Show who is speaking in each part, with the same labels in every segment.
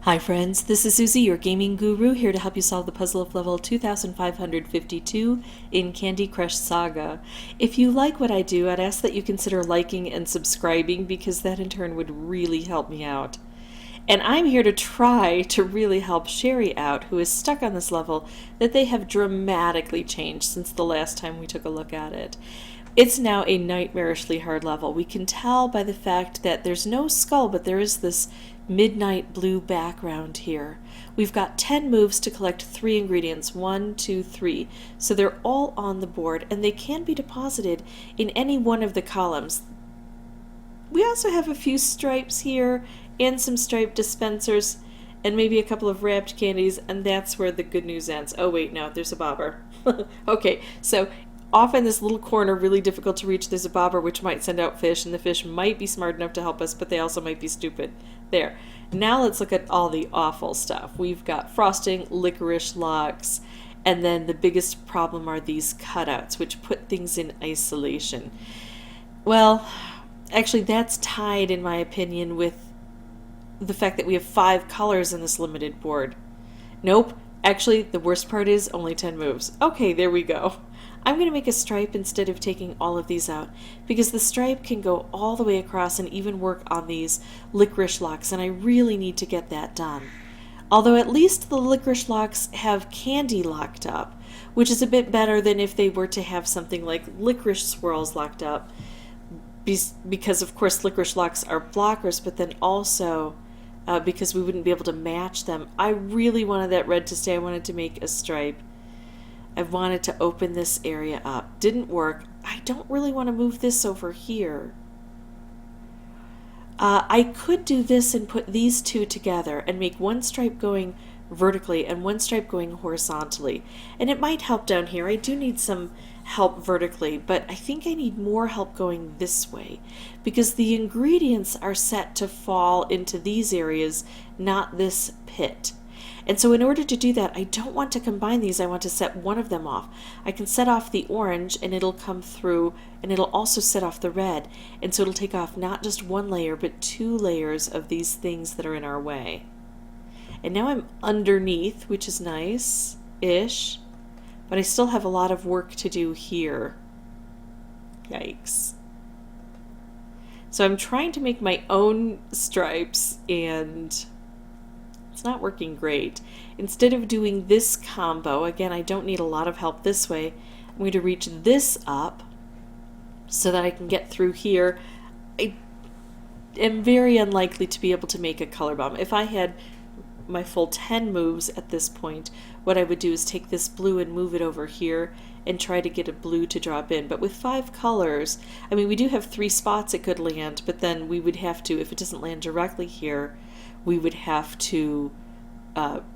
Speaker 1: Hi friends, this is Suzy, your gaming guru, here to help you solve the puzzle of level 2552 in Candy Crush Saga. If you like what I do, I'd ask that you consider liking and subscribing because that in turn would really help me out. And I'm here to try to really help Sherry out, who is stuck on this level that they have dramatically changed since the last time we took a look at it. It's now a nightmarishly hard level. We can tell by the fact that there's no skull, but there is this midnight blue background here. We've got 10 moves to collect 3 ingredients, 1, 2, 3. So they're all on the board, and they can be deposited in any one of the columns. We also have a few stripes here, and some striped dispensers, and maybe a couple of wrapped candies, and that's where the good news ends. Oh wait, no, there's a bobber. Okay, so off in this little corner, really difficult to reach, there's a bobber which might send out fish, and the fish might be smart enough to help us, but they also might be stupid. There. Now let's look at all the awful stuff. We've got frosting, licorice locks, and then the biggest problem are these cutouts, which put things in isolation. Well, actually that's tied, in my opinion, with the fact that we have 5 colors in this limited board. Nope. Actually, the worst part is only 10 moves. Okay, there we go. I'm going to make a stripe instead of taking all of these out because the stripe can go all the way across and even work on these licorice locks, and I really need to get that done. Although at least the licorice locks have candy locked up, which is a bit better than if they were to have something like licorice swirls locked up, because of course licorice locks are blockers, but then also because we wouldn't be able to match them. I really wanted that red to stay. I wanted to make a stripe. I wanted to open this area up. Didn't work. I don't really want to move this over here. I could do this and put these two together and make one stripe going vertically and one stripe going horizontally. And it might help down here. I do need some help vertically, but I think I need more help going this way because the ingredients are set to fall into these areas, not this pit. And so in order to do that, I don't want to combine these. I want to set one of them off. I can set off the orange and it'll come through, and it'll also set off the red. And so it'll take off not just one layer, but 2 layers of these things that are in our way. And now I'm underneath, which is nice-ish, but I still have a lot of work to do here. Yikes. So I'm trying to make my own stripes, and it's not working great. Instead of doing this combo, again, I don't need a lot of help this way, I'm going to reach this up so that I can get through here. I am very unlikely to be able to make a color bomb. If I had my full 10 moves at this point, what I would do is take this blue and move it over here and try to get a blue to drop in. But with 5 colors, I mean, we do have 3 spots it could land, but then we would have to, if it doesn't land directly here, we would have to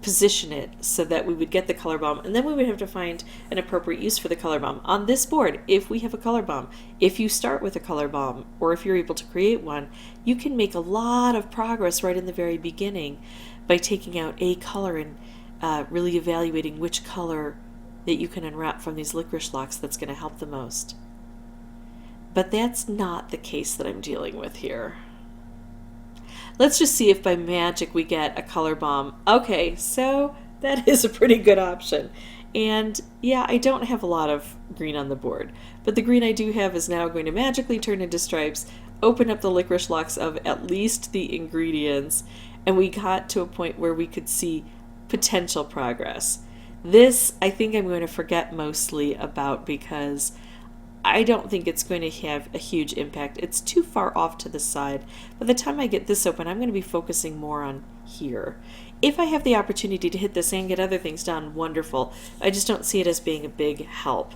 Speaker 1: position it so that we would get the color bomb, and then we would have to find an appropriate use for the color bomb. On this board, if we have a color bomb, if you start with a color bomb, or if you're able to create one, you can make a lot of progress right in the very beginning by taking out a color and really evaluating which color that you can unwrap from these licorice locks that's going to help the most. But that's not the case that I'm dealing with here. Let's just see if by magic we get a color bomb. Okay, so that is a pretty good option. And yeah, I don't have a lot of green on the board, but the green I do have is now going to magically turn into stripes, open up the licorice locks of at least the ingredients, and we got to a point where we could see potential progress. This, I think I'm going to forget mostly about because I don't think it's going to have a huge impact. It's too far off to the side. By the time I get this open, I'm going to be focusing more on here. If I have the opportunity to hit this and get other things done, wonderful. I just don't see it as being a big help.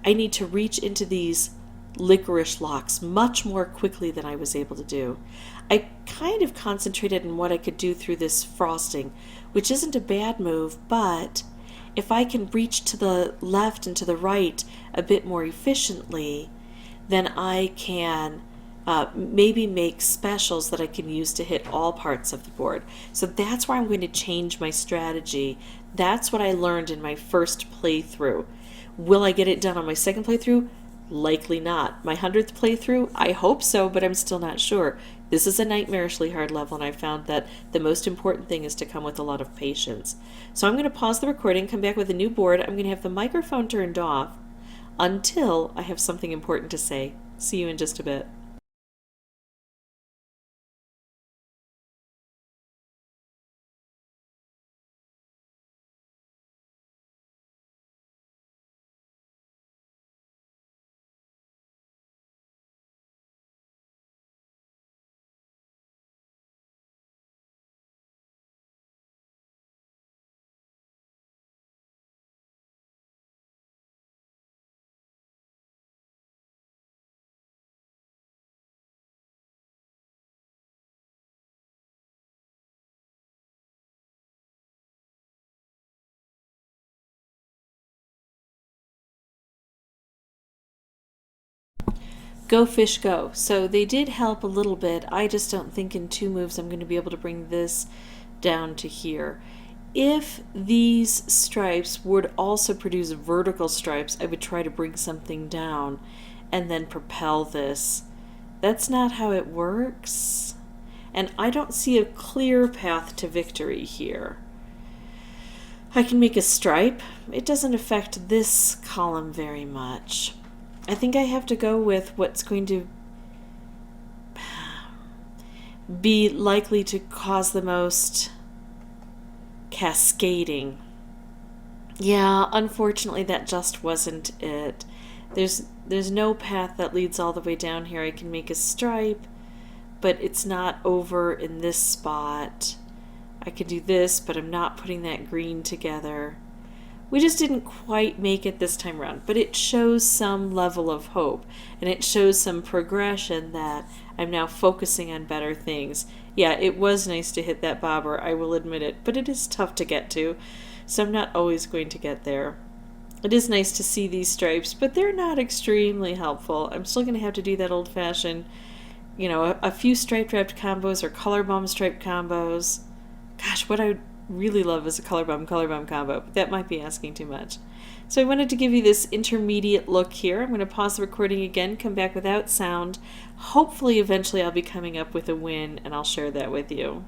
Speaker 1: I need to reach into these licorice locks much more quickly than I was able to do. I kind of concentrated on what I could do through this frosting, which isn't a bad move, but if I can reach to the left and to the right a bit more efficiently, then I can maybe make specials that I can use to hit all parts of the board. So that's where I'm going to change my strategy. That's what I learned in my first playthrough. Will I get it done on my second playthrough? Likely not. My 100th playthrough? I hope so, but I'm still not sure. This is a nightmarishly hard level, and I found that the most important thing is to come with a lot of patience. So I'm going to pause the recording, come back with a new board. I'm going to have the microphone turned off until I have something important to say. See you in just a bit. Go fish go. So they did help a little bit. I just don't think in 2 moves I'm going to be able to bring this down to here. If these stripes would also produce vertical stripes, I would try to bring something down and then propel this. That's not how it works. And I don't see a clear path to victory here. I can make a stripe. It doesn't affect this column very much. I think I have to go with what's going to be likely to cause the most cascading. Yeah, unfortunately that just wasn't it. There's no path that leads all the way down here. I can make a stripe, but it's not over in this spot. I could do this, but I'm not putting that green together. We just didn't quite make it this time around, but it shows some level of hope, and it shows some progression that I'm now focusing on better things. Yeah, it was nice to hit that bobber, I will admit it, but it is tough to get to, so I'm not always going to get there. It is nice to see these stripes, but they're not extremely helpful. I'm still going to have to do that old-fashioned, a few striped wrapped combos or color bomb striped combos. Gosh, what I really love is a color bomb combo, but that might be asking too much. So I wanted to give you this intermediate look here. I'm going to pause the recording again, come back without sound. Hopefully eventually I'll be coming up with a win, and I'll share that with you.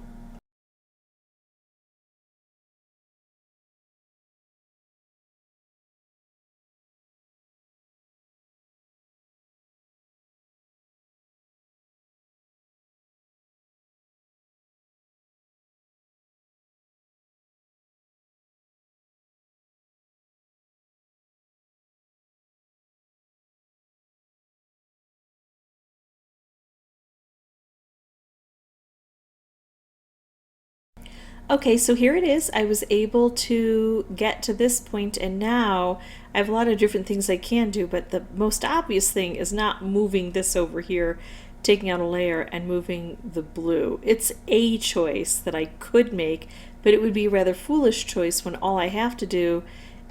Speaker 1: Okay, so here it is. I was able to get to this point, and now I have a lot of different things I can do, but the most obvious thing is not moving this over here, taking out a layer, and moving the blue. It's a choice that I could make, but it would be a rather foolish choice when all I have to do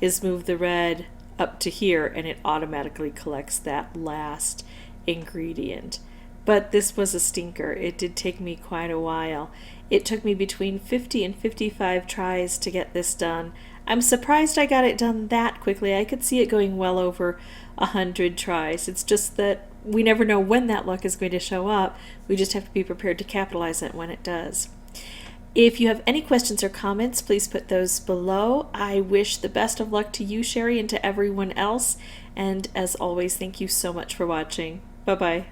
Speaker 1: is move the red up to here, and it automatically collects that last ingredient. But this was a stinker. It did take me quite a while. It took me between 50 and 55 tries to get this done. I'm surprised I got it done that quickly. I could see it going well over 100 tries. It's just that we never know when that luck is going to show up. We just have to be prepared to capitalize it when it does. If you have any questions or comments, please put those below. I wish the best of luck to you, Sherry, and to everyone else. And as always, thank you so much for watching. Bye-bye.